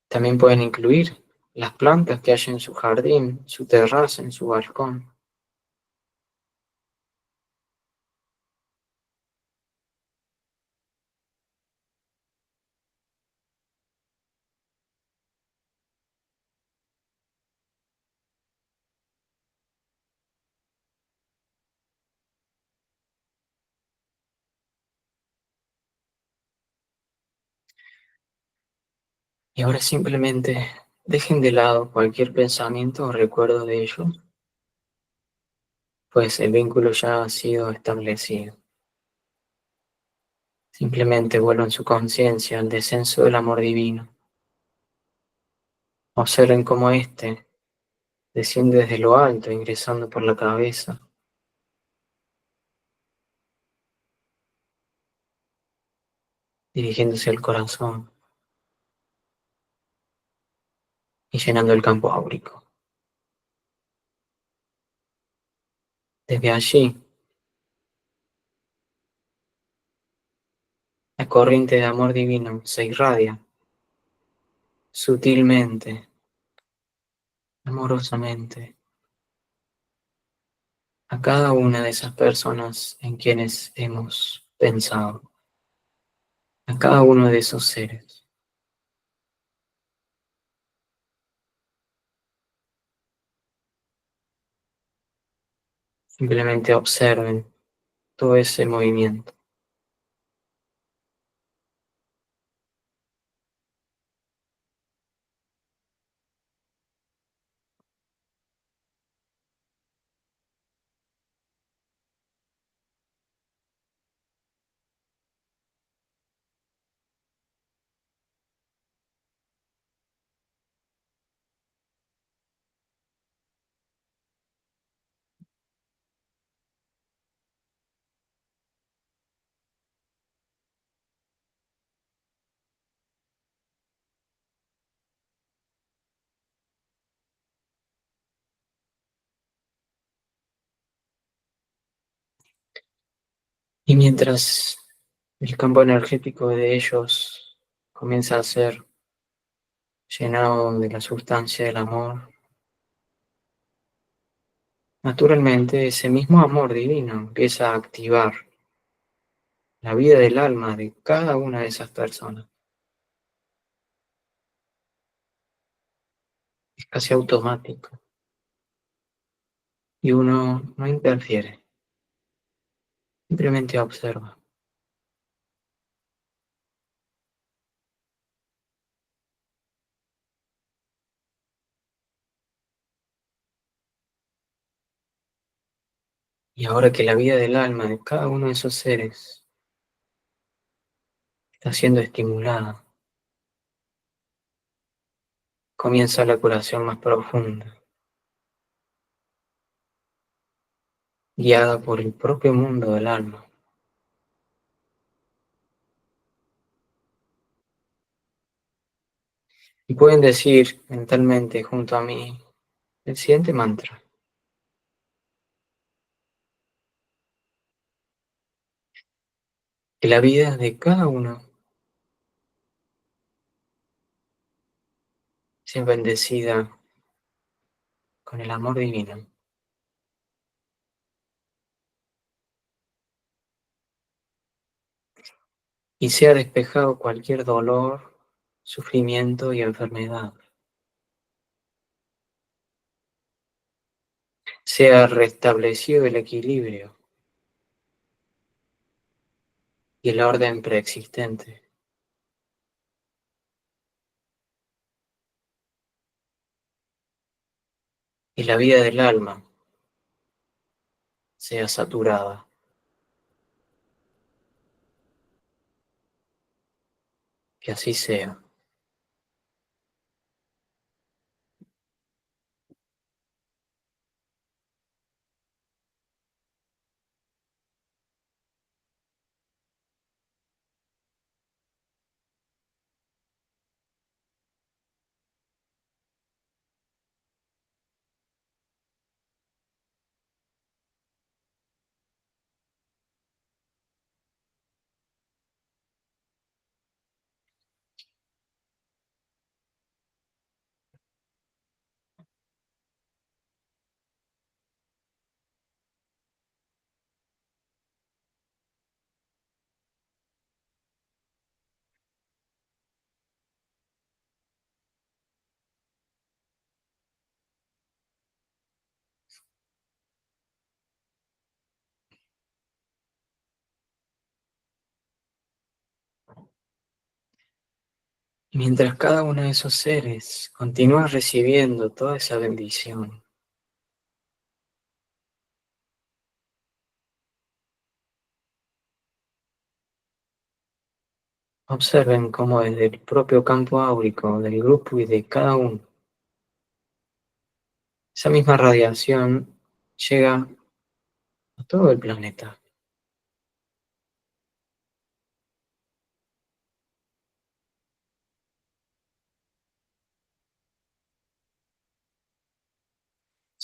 S1: También pueden incluir las plantas que hay en su jardín, su terraza, en su balcón. Y ahora simplemente dejen de lado cualquier pensamiento o recuerdo de ellos, pues el vínculo ya ha sido establecido. Simplemente vuelvan su conciencia al descenso del amor divino. Observen cómo éste desciende desde lo alto, ingresando por la cabeza, dirigiéndose al corazón y llenando el campo áurico. Desde allí, la corriente de amor divino se irradia sutilmente, amorosamente, a cada una de esas personas en quienes hemos pensado, a cada uno de esos seres. Simplemente observen todo ese movimiento. Y mientras el campo energético de ellos comienza a ser llenado de la sustancia del amor, naturalmente ese mismo amor divino empieza a activar la vida del alma de cada una de esas personas. Es casi automático y uno no interfiere, simplemente observa. Y ahora que la vida del alma de cada uno de esos seres está siendo estimulada, comienza la curación más profunda, guiada por el propio mundo del alma. Y pueden decir mentalmente junto a mí el siguiente mantra: que la vida de cada uno sea bendecida con el amor divino y sea despejado cualquier dolor, sufrimiento y enfermedad. Sea restablecido el equilibrio y el orden preexistente. Y la vida del alma sea saturada. Que así sea. Y mientras cada uno de esos seres continúa recibiendo toda esa bendición, observen cómo desde el propio campo áurico del grupo y de cada uno, esa misma radiación llega a todo el planeta.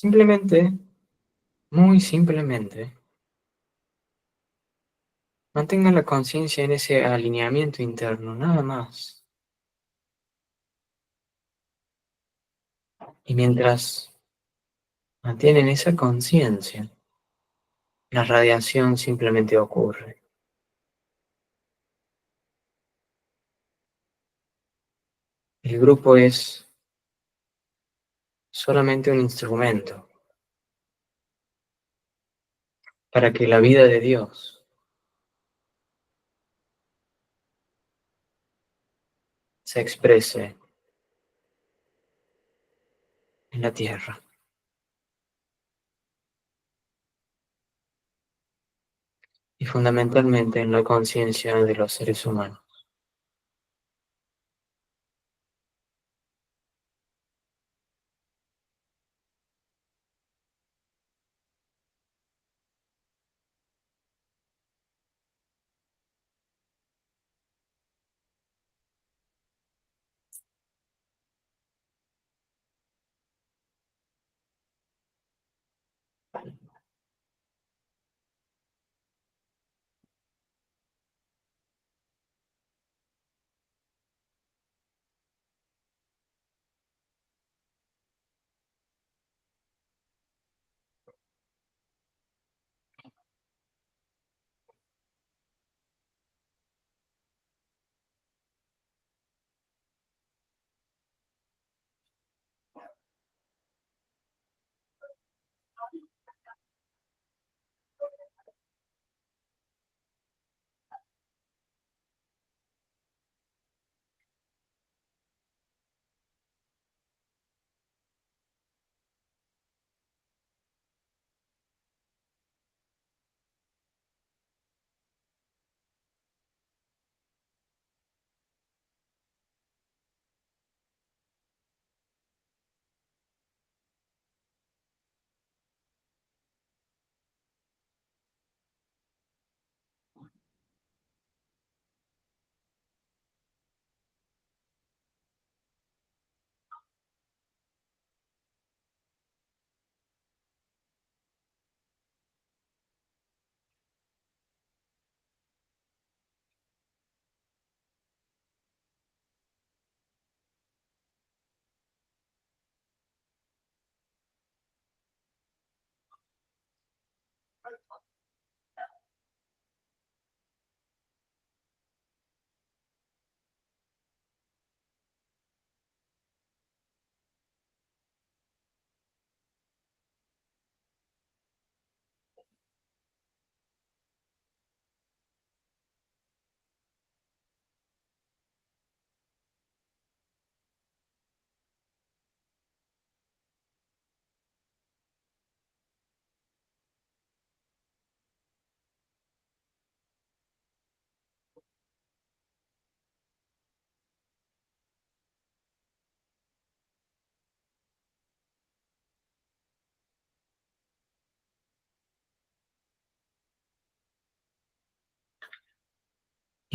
S1: Simplemente, muy simplemente, mantengan la conciencia en ese alineamiento interno, nada más. Y mientras mantienen esa conciencia, la radiación simplemente ocurre. El grupo es solamente un instrumento para que la vida de Dios se exprese en la tierra y fundamentalmente en la conciencia de los seres humanos.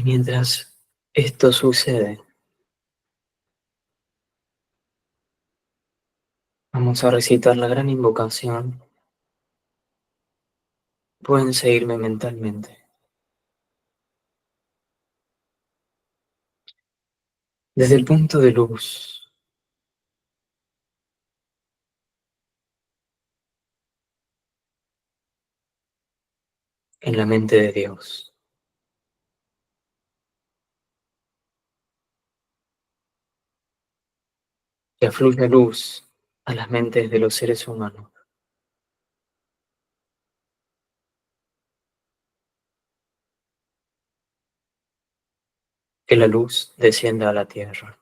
S1: Y mientras esto sucede, vamos a recitar la gran invocación. Pueden seguirme mentalmente. Desde el punto de luz, en la mente de Dios, que afluya luz a las mentes de los seres humanos. Que la luz descienda a la tierra.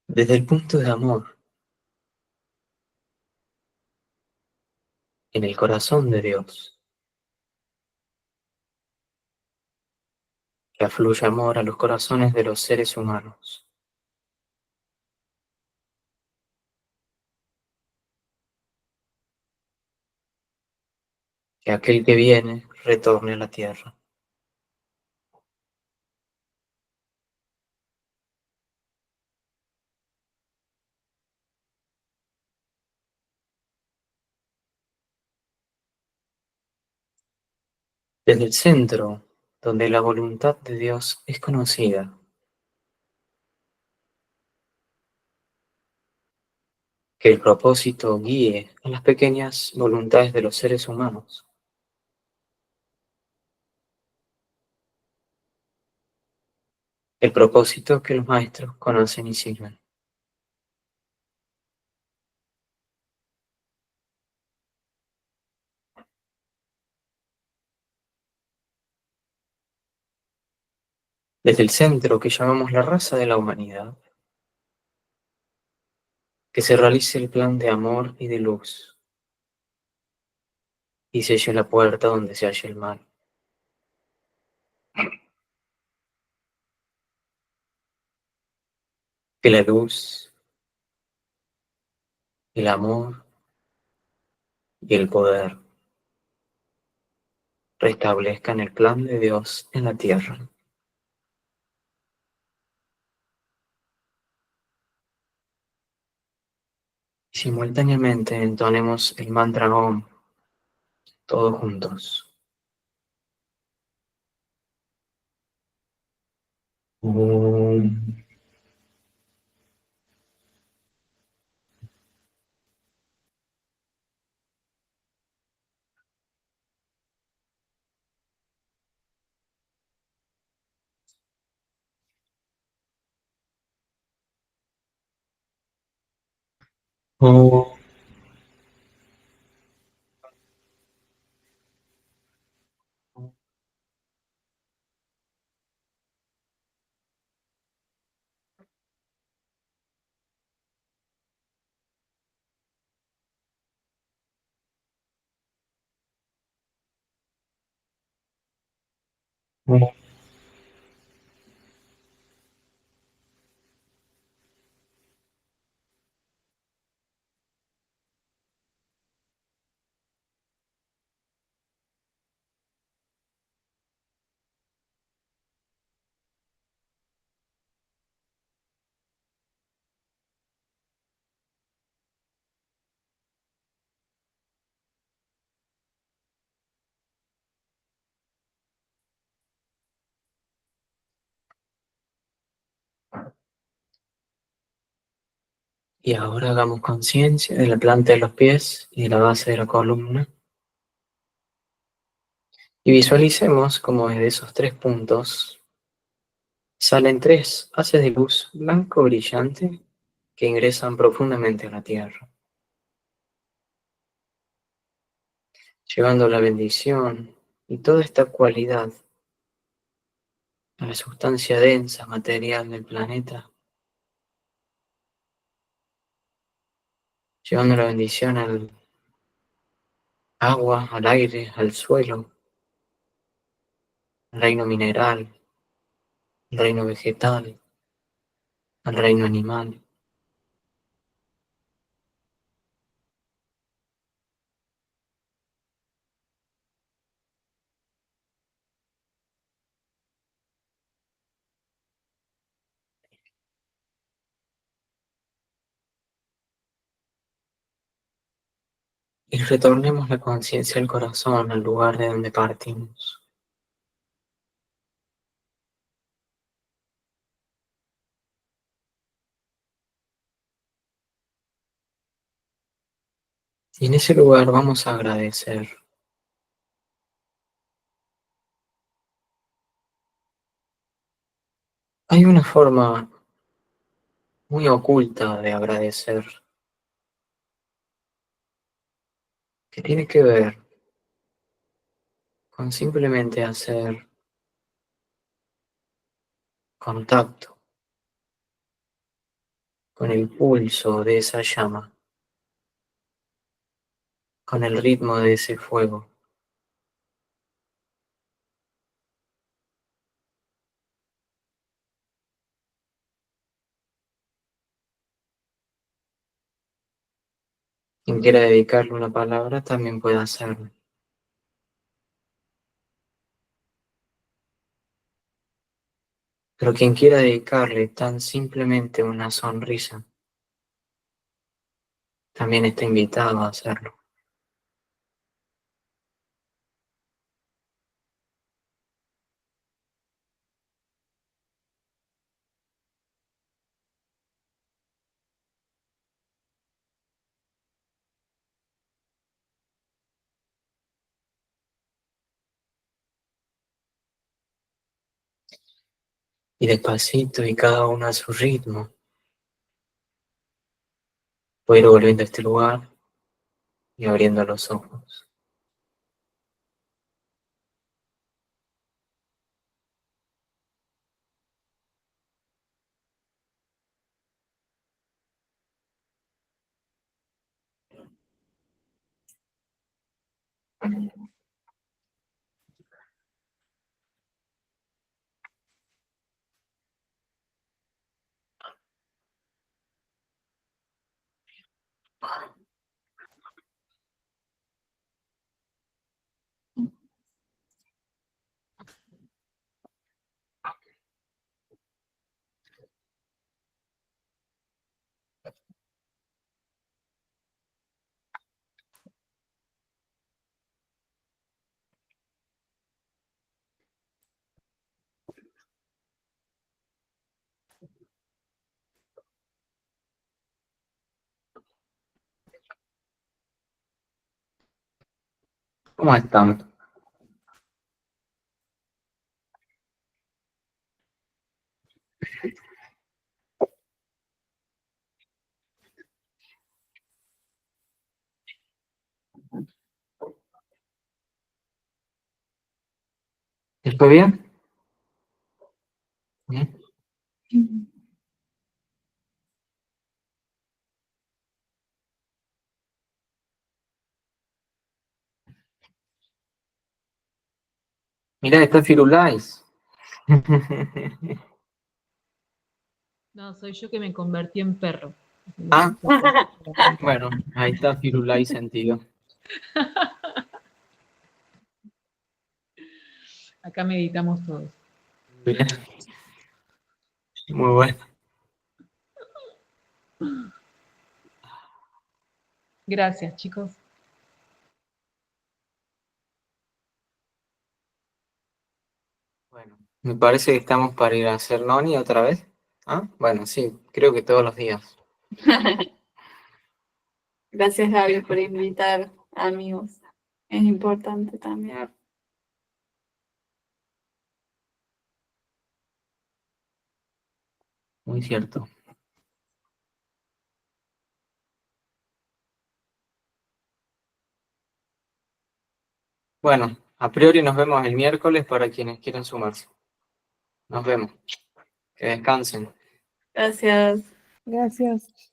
S1: Desde el punto de amor, en el corazón de Dios, que afluya amor a los corazones de los seres humanos. Que aquel que viene retorne a la tierra. Desde el centro, donde la voluntad de Dios es conocida, que el propósito guíe a las pequeñas voluntades de los seres humanos. El propósito que los maestros conocen y sirven. Desde el centro que llamamos la raza de la humanidad, que se realice el plan de amor y de luz, y selle la puerta donde se halla el mal. Que la luz, el amor y el poder restablezcan el plan de Dios en la tierra. Y simultáneamente entonemos el mantra Om, todos juntos. Om. Om. Om. Y ahora hagamos conciencia de la planta de los pies y de la base de la columna. Y visualicemos cómo desde esos 3 puntos salen 3 haces de luz blanco brillante que ingresan profundamente a la tierra, llevando la bendición y toda esta cualidad a la sustancia densa material del planeta, llevando la bendición al agua, al aire, al suelo, al reino mineral, al reino vegetal, al reino animal. Y retornemos la conciencia al corazón, al lugar de donde partimos. Y en ese lugar vamos a agradecer. Hay una forma muy oculta de agradecer que tiene que ver con simplemente hacer contacto con el pulso de esa llama, con el ritmo de ese fuego. Quien quiera dedicarle una palabra también puede hacerlo. Pero quien quiera dedicarle tan simplemente una sonrisa, también está invitado a hacerlo. Y despacito y cada uno a su ritmo, voy a ir volviendo a este lugar y abriendo los ojos. ¿Cómo están? ¿Estoy bien? ¿Bien? Mirá, está Firulais.
S7: No, soy yo que me convertí en perro.
S1: Ah, bueno, ahí está Firulais sentido.
S7: Acá meditamos todos.
S1: Bien. Muy bueno.
S7: Gracias, chicos.
S1: Bueno, me parece que estamos para ir a hacer Noni otra vez. ¿Ah? Bueno, sí, creo que todos los días.
S6: Gracias, Gaby, por invitar amigos. Es importante también.
S1: Muy cierto. Bueno, a priori nos vemos el miércoles para quienes quieran sumarse. Nos vemos. Que descansen.
S6: Gracias.
S3: Gracias.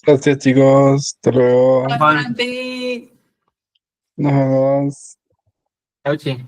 S2: Gracias, chicos. Hasta luego.
S6: Bastante.
S2: Nos vemos.
S1: Chau, chi.